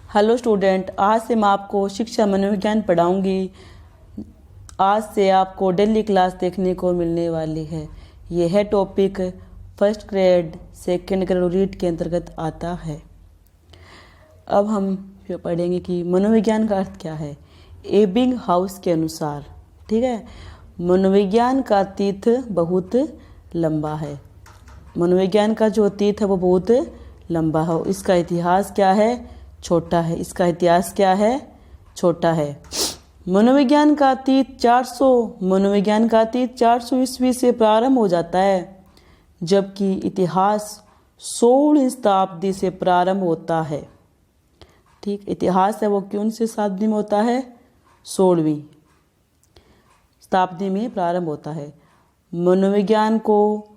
Hello student, आज से मैं आपको शिक्षा मनोविज्ञान पढ़ाऊंगी। आज से आपको डेली क्लास देखने को मिलने वाली है। यह है topic first grade second grade read के अंतर्गत आता है। अब हम पढ़ेंगे कि मनोविज्ञान का अर्थ क्या है। एबिंग हाउस के अनुसार, ठीक है, मनोविज्ञान का तीर्थ बहुत लंबा है। मनोविज्ञान का जो तीर्थ है वो बहुत लंबा है। इसका इतिहास क्या है? छोटा है। इसका इतिहास क्या है? छोटा है। मनोविज्ञान का तीर्थ 400 ईस्वी से प्रारंभ हो जाता है, जबकि इतिहास 16वीं शताब्दी से प्रारंभ होता है। ठीक, इतिहास है वो कौन सी शताब्दी में होता है? 16वीं शताब्दी में प्रारंभ होता है। मनोविज्ञान को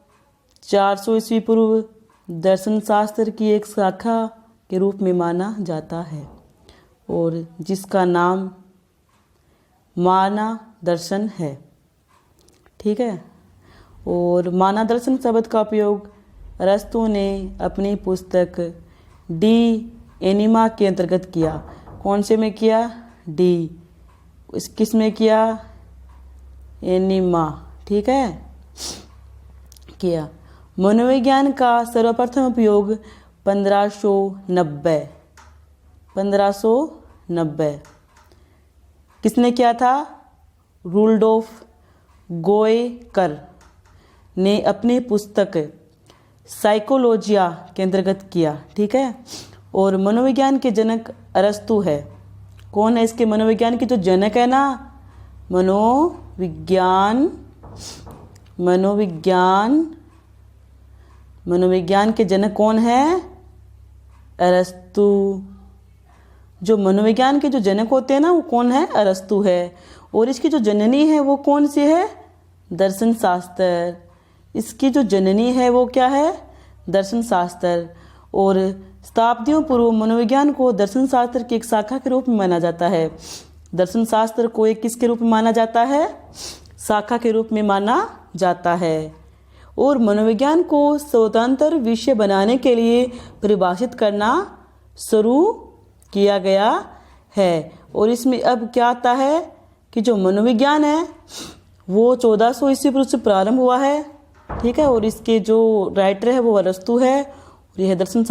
400 ईस्वी पूर्व दर्शन शास्त्र की एक शाखा के रूप में माना जाता है, और जिसका नाम माना दर्शन है। ठीक है, और माना दर्शन शब्द का उपयोग अरस्तु ने अपनी पुस्तक डी एनिमा के अंतर्गत किया। कौन से में किया? डी। किस में किया? एनिमा। ठीक है, किया। मनोविज्ञान का सर्वप्रथम उपयोग 1590 किसने किया था? रुडोल्फ गोएकर ने अपनी पुस्तक साइकोलॉजिया के अंतर्गत किया। ठीक है, और मनोविज्ञान के जनक अरस्तु है। कौन है इसके मनोविज्ञान के जो जनक है ना? मनोविज्ञान के जनक कौन है? अरस्तु। जो मनोविज्ञान के जो जनक होते हैं ना, वो कौन है? अरस्तु है। और इसकी जो जननी है वो कौन सी है? दर्शन शास्त्र। इसकी जो जननी है वो क्या है? दर्शन शास्त्र। और शताब्दियों पूर्व मनोविज्ञान को दर्शन शास्त्र की एक शाखा के रूप में माना जाता है। दर्शन शास्त्र को एक किसके रूप में माना जाता है? शाखा के रूप में माना जाता है। और मनोविज्ञान को स्वतंत्र विषय बनाने के लिए परिभाषित करना शुरू किया गया है। और इसमें अब क्या आता है कि जो मनोविज्ञान है वो 1400 ईस्वी पूर्व से प्रारंभ हुआ है। ठीक है, और इसके जो राइटर है वो अरस्तु है, और यह दर्शन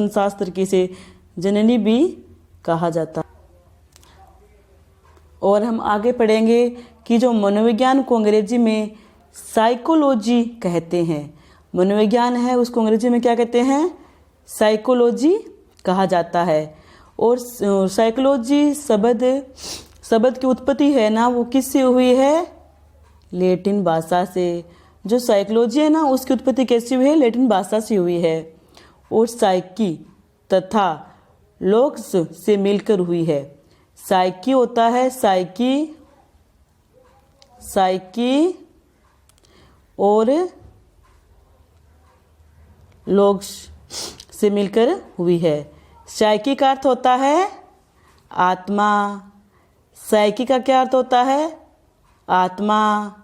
शास्त्र की इसे जननी भी कहा जाता है। और हम आगे पढ़ेंगे कि जो मनोविज्ञान को अंग्रेजी में साइकोलॉजी कहते हैं। मनोविज्ञान है उसको अंग्रेजी में क्या कहते हैं? साइकोलॉजी कहा जाता है। और साइकोलॉजी शब्द की उत्पत्ति है ना, वो किससे हुई है? लैटिन भाषा से। जो साइकोलॉजी है ना, उसकी उत्पत्ति कैसी हुई है? लैटिन भाषा से हुई है। और साइकी तथा लोग्स से मिलकर हुई है। साइकी होता है साइकी और लोग्स से मिलकर हुई है। साइकी का अर्थ होता है आत्मा। साइकी का क्या अर्थ होता है? आत्मा।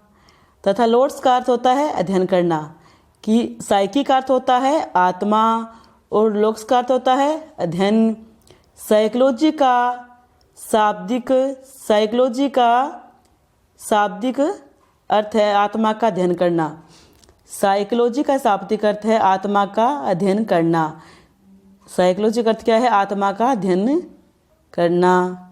तथा लोग्स का अर्थ होता है अध्ययन करना। कि साइकी का अर्थ होता है आत्मा और लोग्स का अर्थ होता है अध्ययन। साइकोलॉजी का शाब्दिक अर्थ है आत्मा का अध्ययन करना। साइकोलॉजी का शाब्दिक अर्थ है आत्मा का अध्ययन करना। साइकोलॉजी का अर्थ क्या है? आत्मा का अध्ययन करना।